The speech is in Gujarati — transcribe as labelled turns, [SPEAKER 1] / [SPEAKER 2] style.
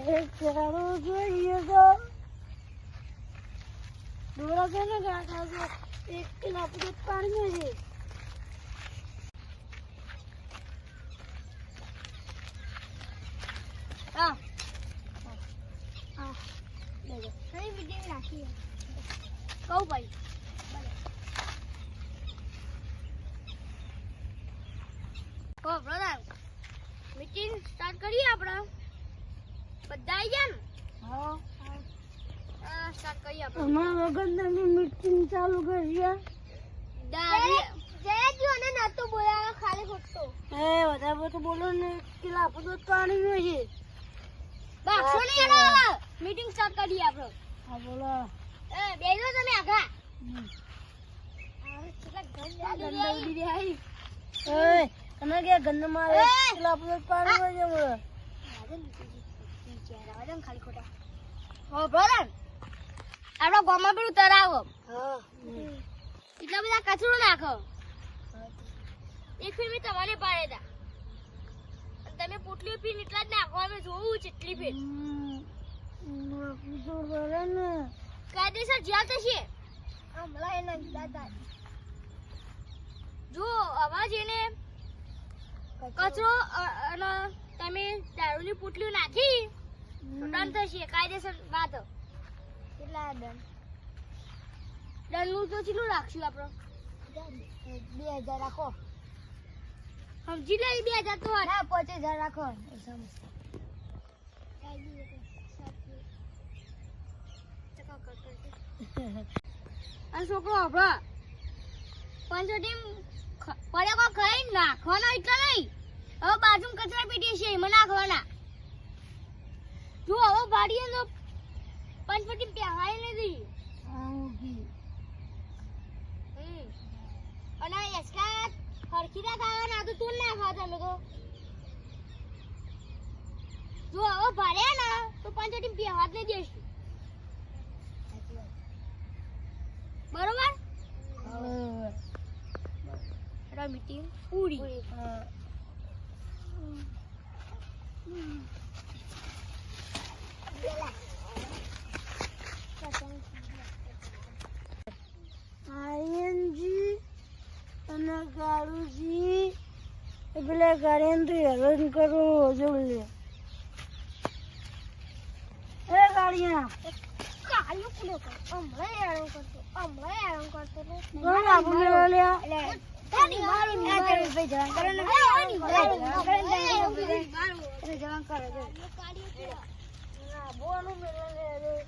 [SPEAKER 1] એક ચારો જોઈએ તો દોરા કે ને ગાતા તો એક કિલો પૂરે પાણી છે હા હા લેજો કઈ વિડિયો રાખી કહું ભાઈ ઓ બ્રધર મીટિંગ સ્ટાર્ટ કરીએ આપણે બધા આવી ગયા ને હા સ્ટાર્ટ કરીએ આપણે અમારા વગર મીટિંગ ચાલુ કરીએ જયજો અને નતો બોલાવો ખાલી ખોટો એ વધારે બધું બોલો ને કેટલા આપણો તો પાણી નો છે બાક્ષો ને યાર મીટિંગ સ્ટાર્ટ કરીએ આપણે હા બોલો એ બેજો તમે આગા કેટલા ગંદા ઉડી રહ્યા એ કને કે ગંદ મારે કેટલા આપણો પાણી નો છે બોલો રાજન ખાલી ખોટા હો બ્રધર આપણો ગામમાં પેલું તરાવો હા એટલા બધા કચરો નાખો એક ફેર મેં તમારે પાડે હતા તમે પોટલી પીને એટલા જ નાખો અમે જોવું કેટલી ફેર કાયદેસર જ્યાં થશે હમણાં એના દાદા જો અવાજ એને કચરો અને તમે દારૂની પોટલીઓ નાખી દંડ થશે કાયદેસર વાત કેટલા દંડનું તો કેટલું રાખશું આપણે 2000 રાખો સમજી લે 2000 તો ના 5000 રાખો આ છોકરો હબળા પંચોટી પડ્યા ખાઈ નાખવાનો એટલા નહીં હવે બાજુ કચરા પેટી છે એમાં નાખવાના જો હવે ભાડીએ તો પંચોટી પહેવાય નથી અને એસકા હરખી ના ખાવાના તો તું ના ખાવા તમે તો જો હવે ભર્યા ને તો પંચોટી પહેવા જ નહીં દેશું બરોબર મીટિંગ પૂરી આયનજી અને ગાળુજી પેલા ગાડીને તો હેરાન કરો જોડે એ ગાડીયા કાયો કુલો હમણાં હેરાન કરતો કોણ આપણે લ્યા એની મારું ભાઈ જવાન કરે ને એની જવાન કરે ના બોલું મેલે